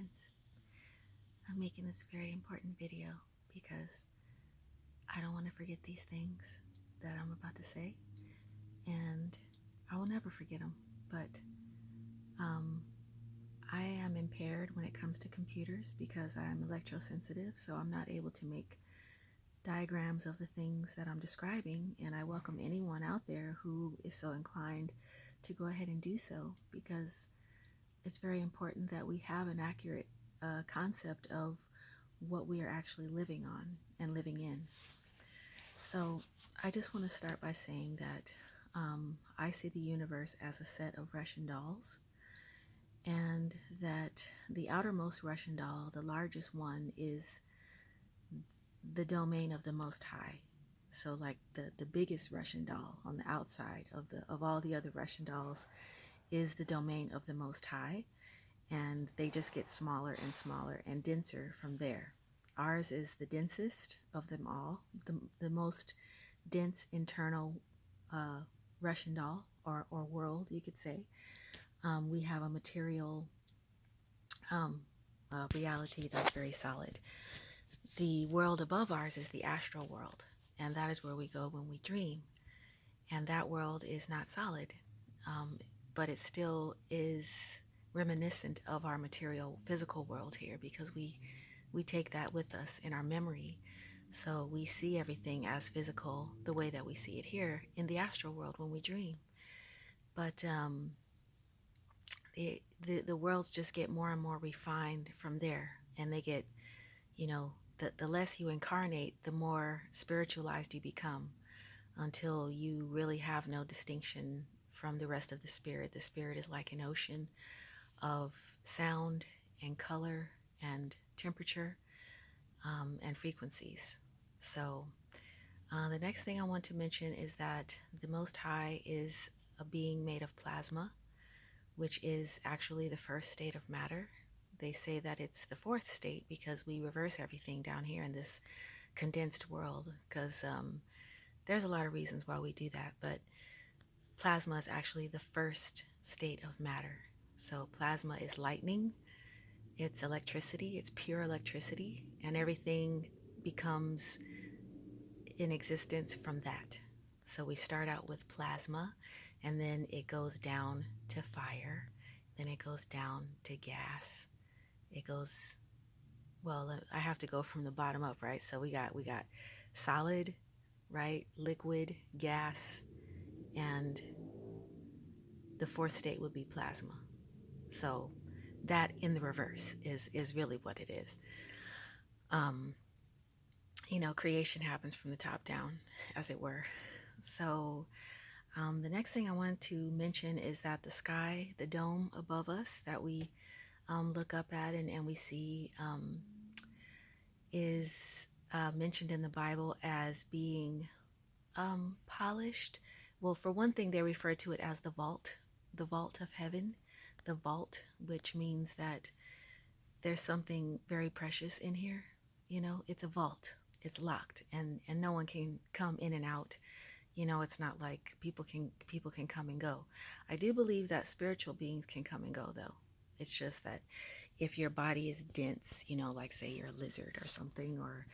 minutes. I'm making this very important video because I don't want to forget these things that I'm about to say, and I will never forget them. But um, I am impaired when it comes to computers because I am electrosensitive, so I'm not able to make diagrams of the things that I'm describing, and I welcome anyone out there who is so inclined to go ahead and do so, because it's very important that we have an accurate concept of what we are actually living on and living in. So I just want to start by saying that I see the universe as a set of Russian dolls, and that the outermost Russian doll, the largest one, is the domain of the Most High. So like the biggest Russian doll on the outside of all the other Russian dolls is the domain of the Most High, and they just get smaller and smaller and denser from there. Ours is the densest of them all, the most dense internal Russian doll, or world, you could say. We have a material reality that's very solid. The world above ours is the astral world, and that is where we go when we dream. And that world is not solid, but it still is reminiscent of our material physical world here, because we take that with us in our memory. So we see everything as physical the way that we see it here in the astral world when we dream. But the worlds just get more and more refined from there, and they get, the less you incarnate, the more spiritualized you become, until you really have no distinction from the rest of the spirit. The spirit is like an ocean of sound and color and temperature and frequencies. So the next thing I want to mention is that the Most High is a being made of plasma, which is actually the first state of matter. They say that it's the fourth state because we reverse everything down here in this condensed world, because there's a lot of reasons why we do that, but plasma is actually the first state of matter. So plasma is lightning, it's electricity, it's pure electricity, and everything becomes in existence from that. So we start out with plasma, and then it goes down to fire, then it goes down to gas. It goes, well, I have to go from the bottom up, right? So we got solid, right, liquid, gas, and the fourth state would be plasma. So that in the reverse is really what it is. Creation happens from the top down, as it were. So the next thing I want to mention is that the sky, the dome above us that we look up at and we see, is mentioned in the Bible as being polished. Well, for one thing, they refer to it as the vault of heaven, the vault, which means that there's something very precious in here. It's a vault. It's locked, and no one can come in and out. It's not like people can come and go. I do believe that spiritual beings can come and go, though. It's just that if your body is dense, like say you're a lizard or something, or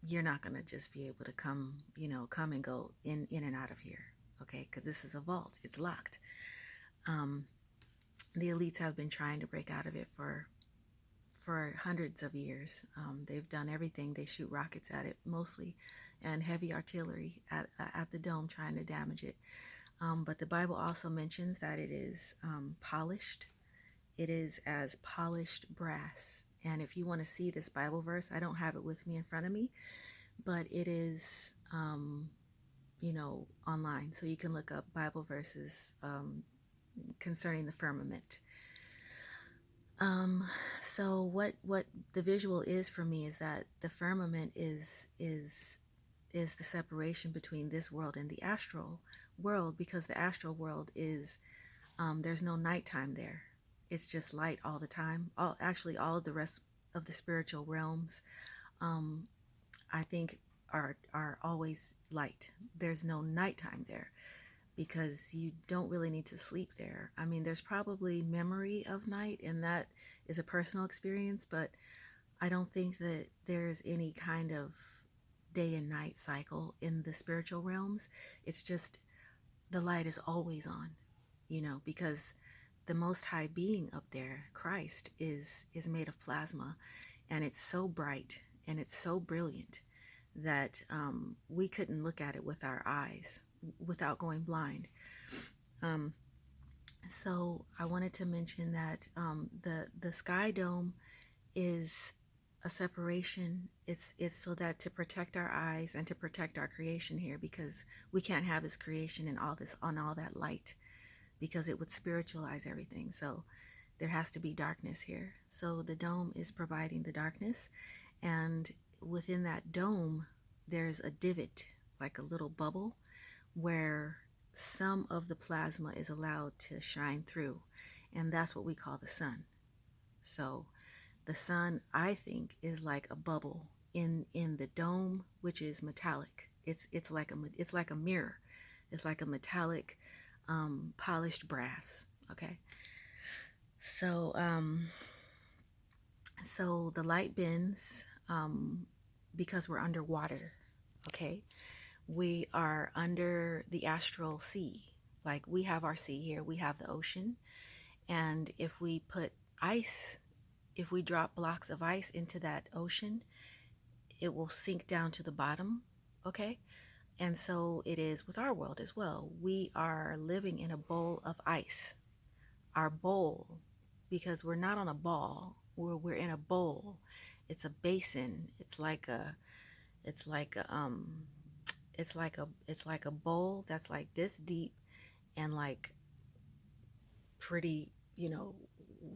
you're not going to just be able to come and go in and out of here, okay? Because this is a vault. It's locked. The elites have been trying to break out of it for hundreds of years. They've done everything. They shoot rockets at it mostly, and heavy artillery at the dome, trying to damage it. But the Bible also mentions that it is polished. It is as polished brass. And if you want to see this Bible verse, I don't have it with me in front of me, but it is, online. So you can look up Bible verses concerning the firmament. So what the visual is for me is that the firmament is the separation between this world and the astral world, because the astral world is, there's no nighttime there. It's just light all the time. All of the rest of the spiritual realms, I think, are always light. There's no nighttime there. because you don't really need to sleep there. I mean, there's probably memory of night, and that is a personal experience, but I don't think that there's any kind of day and night cycle in the spiritual realms. It's just the light is always on, because the most high being up there, Christ, is made of plasma, and it's so bright and it's so brilliant that we couldn't look at it with our eyes without going blind. Um, so I wanted to mention that the sky dome is a separation. It's so that to protect our eyes and to protect our creation here, because we can't have His creation and all this on all that light, because it would spiritualize everything. So there has to be darkness here. So the dome is providing the darkness, and within that dome there's a divot, like a little bubble, where some of the plasma is allowed to shine through, and that's what we call the sun. So the sun, I think, is like a bubble in the dome, which is metallic. It's like a mirror. It's like a metallic, polished brass. Okay. So so the light bends because we're underwater. Okay. We are under the astral sea. Like, we have our sea here, we have the ocean, and if we put ice, if we drop blocks of ice into that ocean, it will sink down to the bottom. Okay. And so it is with our world as well. We are living in a bowl of ice. Our bowl, because we're not on a ball, we're in a bowl. It's a basin. It's like a it's like a bowl that's like this deep and like pretty,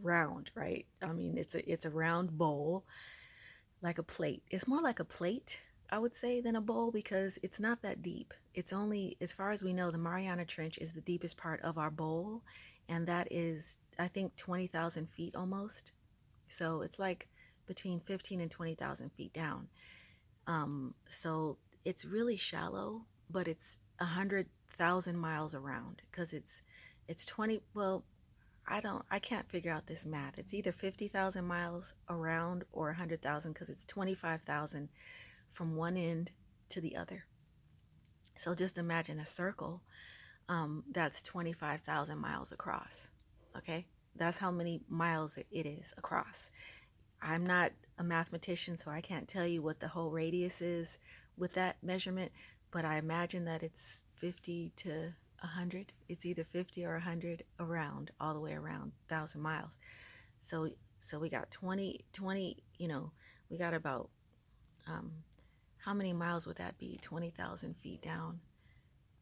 round, right? I mean, it's a round bowl, like a plate. It's more like a plate, I would say, than a bowl, because it's not that deep. It's only, as far as we know, the Mariana Trench is the deepest part of our bowl, and that is, I think, 20,000 feet almost. So it's like between 15 and 20,000 feet down. So it's really shallow, but it's 100,000 miles around, because it's 20. Well, I can't figure out this math. It's either 50,000 miles around or 100,000, because it's 25,000 from one end to the other. So just imagine a circle that's 25,000 miles across. Okay, that's how many miles it is across. I'm not a mathematician, so I can't tell you what the whole radius is with that measurement, but I imagine that it's 50 to 100. It's either 50 or 100 around, all the way around 1,000 miles. So we got 20, we got about, how many miles would that be? 20,000 feet down.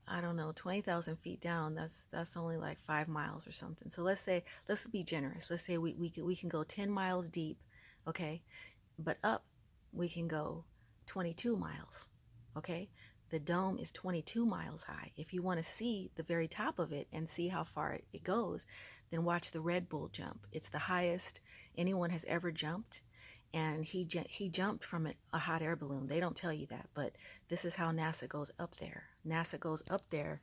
I don't know, 20,000 feet down, that's only like 5 miles or something. So let's be generous. Let's say we can go 10 miles deep, okay? But up, we can go 22 miles, okay? The dome is 22 miles high. If you want to see the very top of it and see how far it goes, then watch the Red Bull jump. It's the highest anyone has ever jumped. And he jumped from a hot air balloon. They don't tell you that, but this is how NASA goes up there. NASA goes up there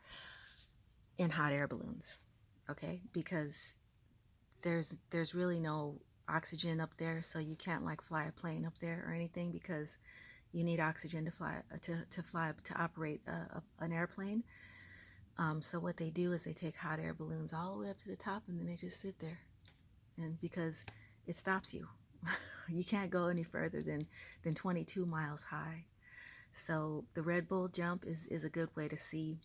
in hot air balloons, okay? Because there's really no oxygen up there, so you can't like fly a plane up there or anything, because you need oxygen to fly to operate an airplane. So what they do is they take hot air balloons all the way up to the top, and then they just sit there, and because it stops you. You can't go any further than 22 miles high. So the Red Bull jump is a good way to see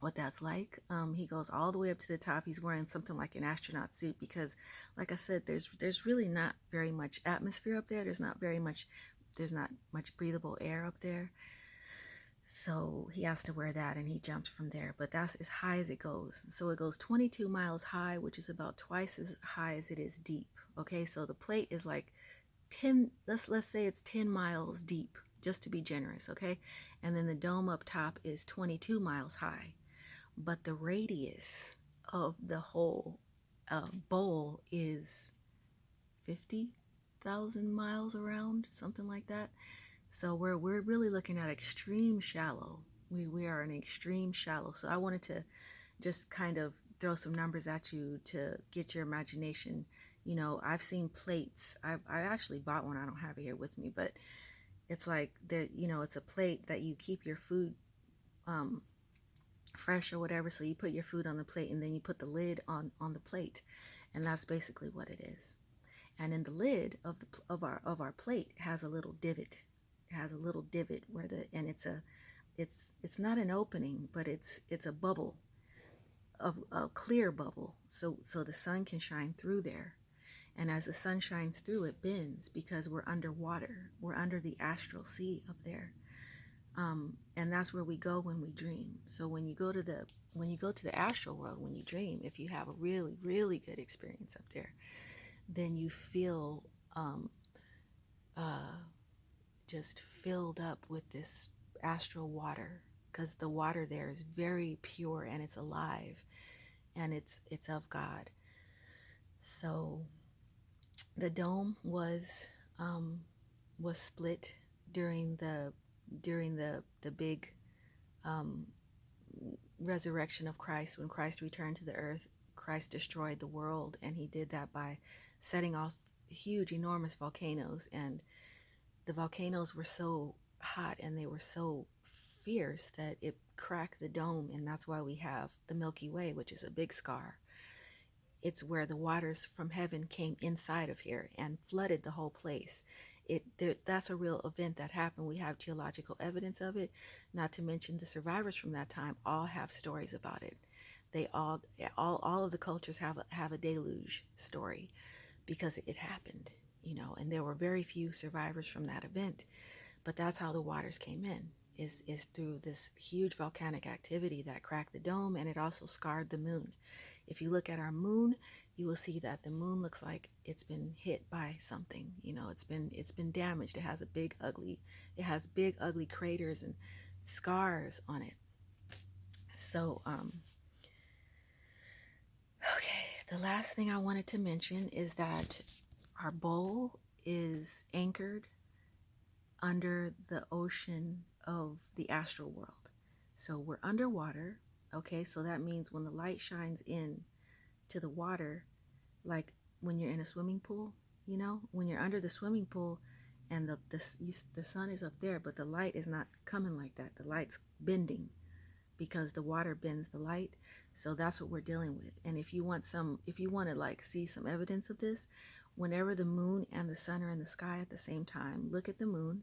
what that's like. He goes all the way up to the top. He's wearing something like an astronaut suit, because, like I said, there's really not very much atmosphere up there. There's not much breathable air up there. So he has to wear that, and he jumped from there. But that's as high as it goes. So it goes 22 miles high, which is about twice as high as it is deep. Okay, so the plate is like 10. Let's say it's 10 miles deep, just to be generous. Okay, and then the dome up top is 22 miles high, but the radius of the whole bowl is 50,000 miles around, something like that. So we're really looking at extreme shallow. We are in extreme shallow. So I wanted to just kind of throw some numbers at you to get your imagination. You know, I've seen plates. I actually bought one. I don't have it here with me, but it's like that. You know, it's a plate that you keep your food um, fresh or whatever. So you put your food on the plate, and then you put the lid on the plate, and that's basically what it is. And in the lid of our plate has a little divot. It has a little divot where and it's not an opening, but it's a bubble, of a clear bubble, so the sun can shine through there. And as the sun shines through, it bends because we're underwater. We're under the astral sea up there. And that's where we go when we dream. So when you go to the astral world, when you dream, if you have a really, really good experience up there, then you feel uh, just filled up with this astral water, because the water there is very pure and it's alive, and it's of God. So the dome was split during the big um, resurrection of Christ. When Christ returned to the earth, Christ destroyed the world, and he did that by setting off huge, enormous volcanoes. And the volcanoes were so hot and they were so fierce that it cracked the dome, and that's why we have the Milky Way, which is a big scar. It's where the waters from heaven came inside of here and flooded the whole place. That's a real event that happened. We have geological evidence of it. Not to mention the survivors from that time all have stories about it. They all of the cultures have a deluge story because it happened, you know. And there were very few survivors from that event. But that's how the waters came in. Is through this huge volcanic activity that cracked the dome, and it also scarred the moon. If you look at our moon, you will see that the moon looks like it's been hit by something. You know, it's been damaged. It has big ugly craters and scars on it. So okay, the last thing I wanted to mention is that our bowl is anchored under the ocean of the astral world. So we're underwater. Okay, so that means when the light shines in to the water, like when you're in a swimming pool, you know, when you're under the swimming pool and the sun is up there, but the light is not coming like that. The light's bending because the water bends the light. So that's what we're dealing with. And if you want to like see some evidence of this, whenever the moon and the sun are in the sky at the same time, look at the moon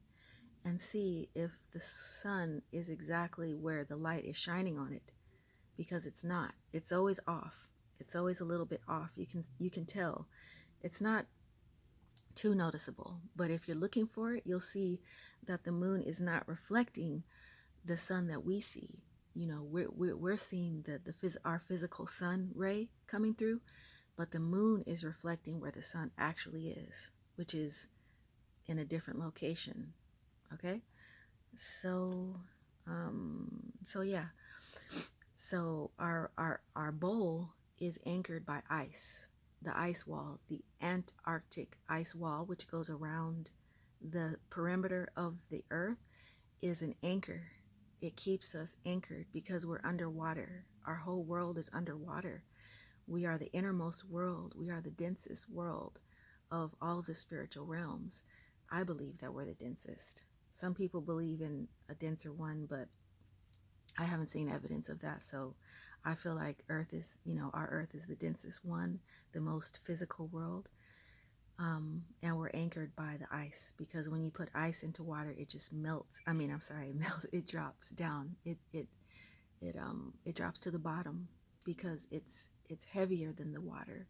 and see if the sun is exactly where the light is shining on it, because it's not. It's always off. It's always a little bit off. You can tell. It's not too noticeable, but if you're looking for it, you'll see that the moon is not reflecting the sun that we see. You know, we're seeing our physical sun ray coming through, but the moon is reflecting where the sun actually is, which is in a different location. Okay, so yeah, so our bowl is anchored by ice, the ice wall, the Antarctic ice wall, which goes around the perimeter of the earth, is an anchor. It keeps us anchored because we're underwater. Our whole world is underwater. We are the innermost world. We are the densest world of all of the spiritual realms. I believe that we're the densest. Some people believe in a denser one, but I haven't seen evidence of that. So I feel like Earth is, you know, our Earth is the densest one, the most physical world. And we're anchored by the ice, because when you put ice into water, it just melts. I mean, I'm sorry, it melts. It drops down. It drops to the bottom because it's heavier than the water.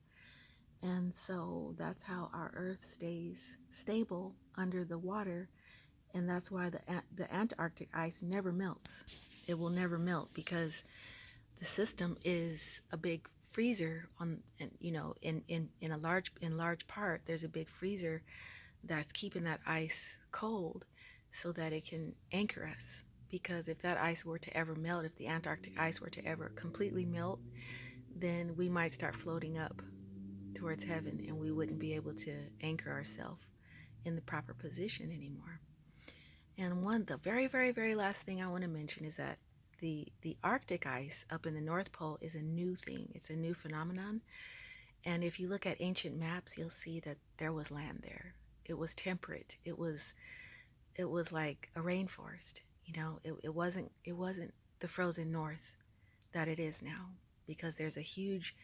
And so that's how our Earth stays stable under the water. And that's why the Antarctic ice never melts. It will never melt because the system is a big freezer on, and you know, in large part, there's a big freezer that's keeping that ice cold so that it can anchor us. Because if that ice were to ever melt, if the Antarctic ice were to ever completely melt, then we might start floating up towards heaven, and we wouldn't be able to anchor ourselves in the proper position anymore. And the very, very, very last thing I want to mention is that the Arctic ice up in the North Pole is a new thing. It's a new phenomenon. And if you look at ancient maps, you'll see that there was land there. It was temperate. It was like a rainforest. It wasn't the frozen north that it is now, because there's a huge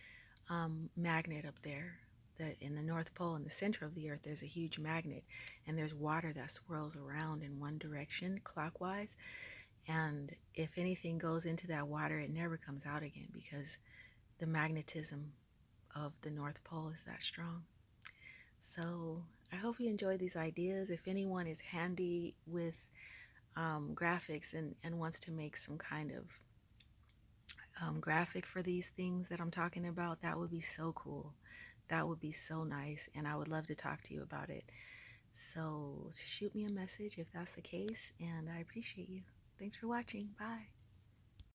magnet up there. That in the North Pole, in the center of the Earth, there's a huge magnet, and there's water that swirls around in one direction clockwise. And if anything goes into that water, it never comes out again, because the magnetism of the North Pole is that strong. So I hope you enjoy these ideas. If anyone is handy with graphics and wants to make some kind of graphic for these things that I'm talking about, that would be so cool. That would be so nice, and I would love to talk to you about it. So shoot me a message if that's the case, and I appreciate you. Thanks for watching. Bye.